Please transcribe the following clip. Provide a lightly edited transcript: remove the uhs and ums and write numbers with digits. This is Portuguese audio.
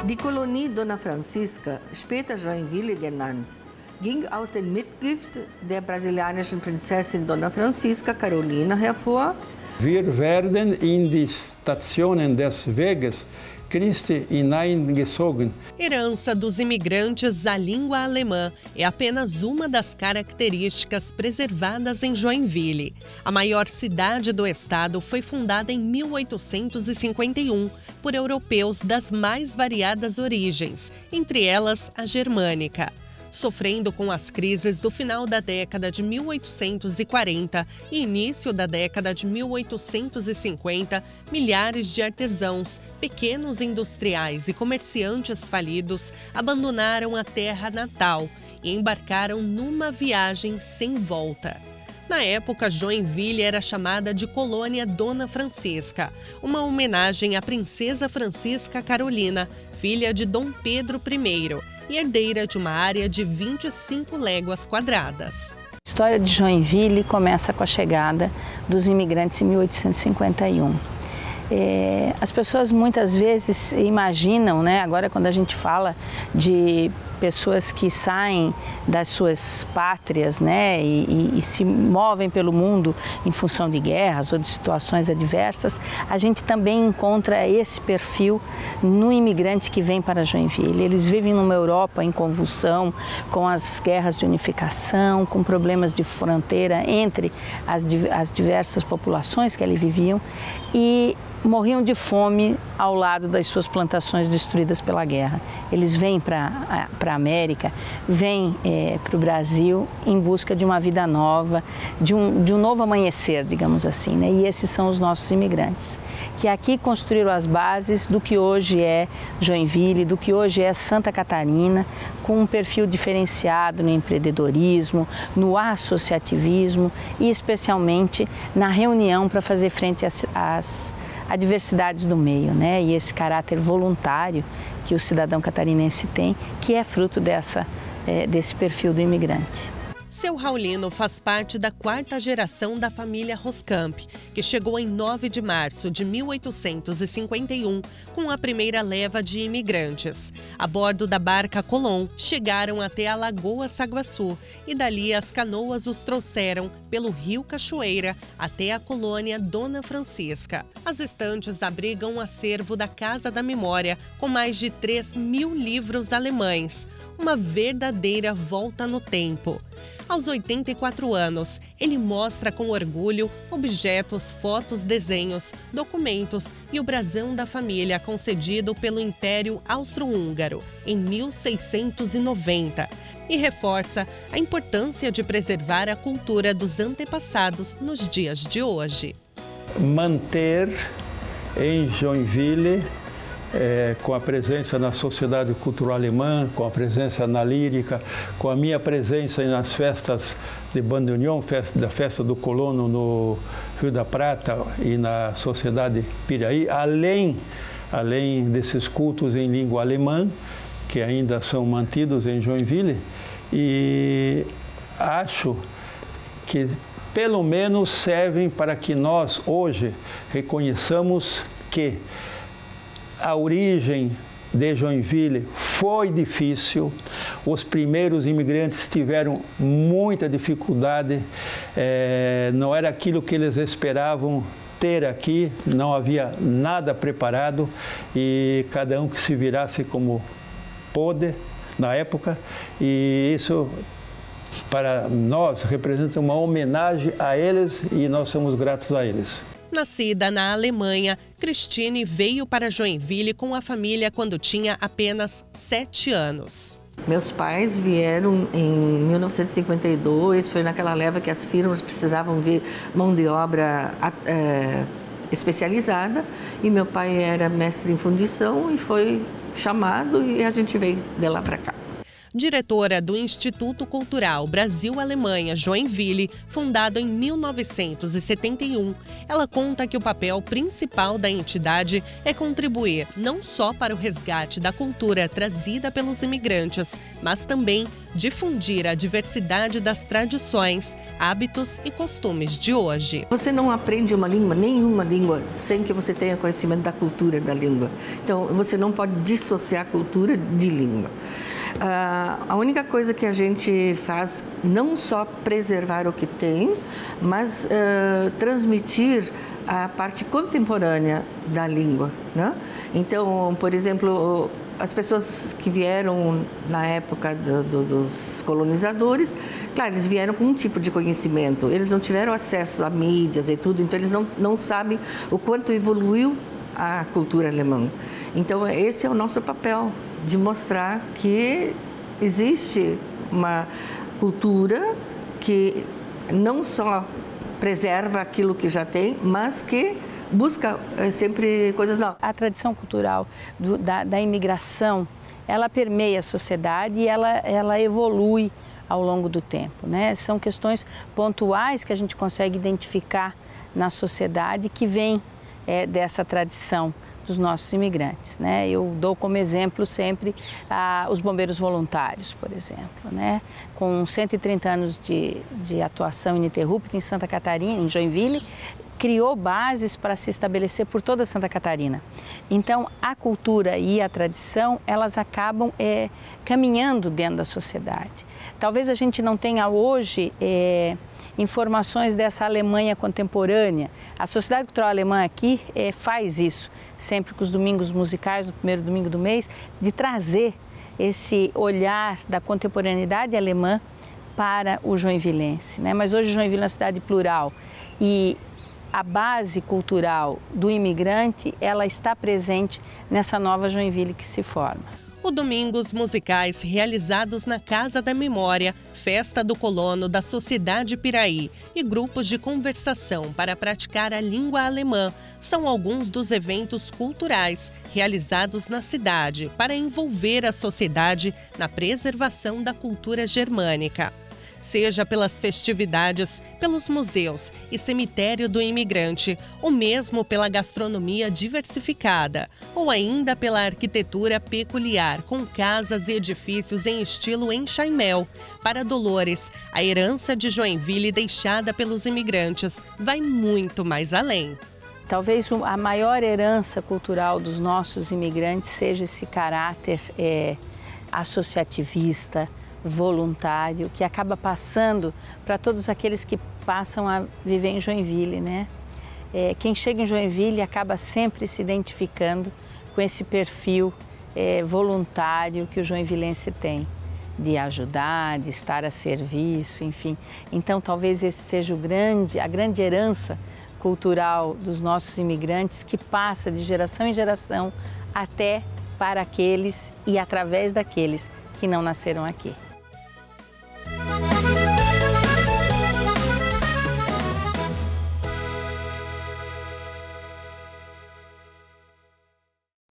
Die Kolonie Dona Francisca, später Joinville genannt, ging aus den Mitgift der brasilianischen Prinzessin Dona Francisca Carolina hervor. Wir werden in die Stationen des Weges Christi hineingezogen. Herança dos imigrantes à língua alemã é apenas uma das características preservadas em Joinville. A maior cidade do estado foi fundada em 1851 por europeus das mais variadas origens, entre elas a germânica. Sofrendo com as crises do final da década de 1840 e início da década de 1850, milhares de artesãos, pequenos industriais e comerciantes falidos abandonaram a terra natal e embarcaram numa viagem sem volta. Na época, Joinville era chamada de Colônia Dona Francisca, uma homenagem à princesa Francisca Carolina, filha de Dom Pedro I, e herdeira de uma área de 25 léguas quadradas. A história de Joinville começa com a chegada dos imigrantes em 1851. As pessoas muitas vezes imaginam, né, agora quando a gente fala de pessoas que saem das suas pátrias, né, e se movem pelo mundo em função de guerras ou de situações adversas, a gente também encontra esse perfil no imigrante que vem para Joinville. Eles vivem numa Europa em convulsão, com as guerras de unificação, com problemas de fronteira entre as diversas populações que ali viviam e morriam de fome ao lado das suas plantações destruídas pela guerra. Eles vêm para a América, vêm para o Brasil em busca de uma vida nova, de um novo amanhecer, digamos assim, né? E esses são os nossos imigrantes, que aqui construíram as bases do que hoje é Joinville, do que hoje é Santa Catarina, com um perfil diferenciado no empreendedorismo, no associativismo e especialmente na reunião para fazer frente às adversidades do meio, né? E esse caráter voluntário que o cidadão catarinense tem, que é fruto desse perfil do imigrante. Seu Raulino faz parte da quarta geração da família Roscamp, que chegou em 9 de março de 1851 com a primeira leva de imigrantes. A bordo da barca Colón, chegaram até a Lagoa Saguaçu e dali as canoas os trouxeram pelo rio Cachoeira até a colônia Dona Francisca. As estantes abrigam um acervo da Casa da Memória com mais de 3.000 livros alemães. Uma verdadeira volta no tempo. Aos 84 anos, ele mostra com orgulho objetos, fotos, desenhos, documentos e o brasão da família concedido pelo Império Austro-Húngaro em 1690 e reforça a importância de preservar a cultura dos antepassados nos dias de hoje. Manter em Joinville, com a presença na Sociedade Cultural Alemã, com a presença na lírica, com a minha presença nas festas de bandoneon, da festa do colono no Rio da Prata e na Sociedade Piraí, além desses cultos em língua alemã, que ainda são mantidos em Joinville, e acho que pelo menos servem para que nós hoje reconheçamos que a origem de Joinville foi difícil, os primeiros imigrantes tiveram muita dificuldade, não era aquilo que eles esperavam ter aqui, não havia nada preparado e cada um que se virasse como pôde na época, e isso para nós representa uma homenagem a eles e nós somos gratos a eles. Nascida na Alemanha, Cristine veio para Joinville com a família quando tinha apenas 7 anos. Meus pais vieram em 1952, foi naquela leva que as firmas precisavam de mão de obra especializada e meu pai era mestre em fundição e foi chamado e a gente veio de lá para cá. Diretora do Instituto Cultural Brasil-Alemanha Joinville, fundado em 1971, ela conta que o papel principal da entidade é contribuir não só para o resgate da cultura trazida pelos imigrantes, mas também difundir a diversidade das tradições, hábitos e costumes de hoje. Você não aprende uma língua, nenhuma língua, sem que você tenha conhecimento da cultura da língua. Então, você não pode dissociar a cultura de língua. A única coisa que a gente faz, não só preservar o que tem, mas transmitir a parte contemporânea da língua, né? Então, por exemplo, as pessoas que vieram na época dos colonizadores, claro, eles vieram com um tipo de conhecimento, eles não tiveram acesso a mídias e tudo, então eles não sabem o quanto evoluiu a cultura alemã. Então, esse é o nosso papel, de mostrar que existe uma cultura que não só preserva aquilo que já tem, mas que busca sempre coisas novas. A tradição cultural da imigração, ela permeia a sociedade e ela evolui ao longo do tempo, né? São questões pontuais que a gente consegue identificar na sociedade que vem dessa tradição dos nossos imigrantes, né? Eu dou como exemplo sempre os bombeiros voluntários, por exemplo, né? Com 130 anos de atuação ininterrupta em Santa Catarina, em Joinville, criou bases para se estabelecer por toda Santa Catarina. Então, a cultura e a tradição, elas acabam caminhando dentro da sociedade. Talvez a gente não tenha hoje informações dessa Alemanha contemporânea. A Sociedade Cultural Alemã aqui faz isso, sempre com os domingos musicais, no primeiro domingo do mês, de trazer esse olhar da contemporaneidade alemã para o joinvilense, né? Mas hoje Joinville é uma cidade plural e a base cultural do imigrante, ela está presente nessa nova Joinville que se forma. O Domingos Musicais, realizados na Casa da Memória, Festa do Colono da Sociedade Piraí e grupos de conversação para praticar a língua alemã são alguns dos eventos culturais realizados na cidade para envolver a sociedade na preservação da cultura germânica. Seja pelas festividades, pelos museus e cemitério do imigrante, ou mesmo pela gastronomia diversificada, ou ainda pela arquitetura peculiar, com casas e edifícios em estilo enxaimel. Para Dolores, a herança de Joinville deixada pelos imigrantes vai muito mais além. Talvez a maior herança cultural dos nossos imigrantes seja esse caráter associativista, voluntário, que acaba passando para todos aqueles que passam a viver em Joinville, né? Quem chega em Joinville acaba sempre se identificando com esse perfil voluntário que o joinvilense tem, de ajudar, de estar a serviço, enfim. Então, talvez esse seja a grande herança cultural dos nossos imigrantes, que passa de geração em geração até para aqueles e através daqueles que não nasceram aqui.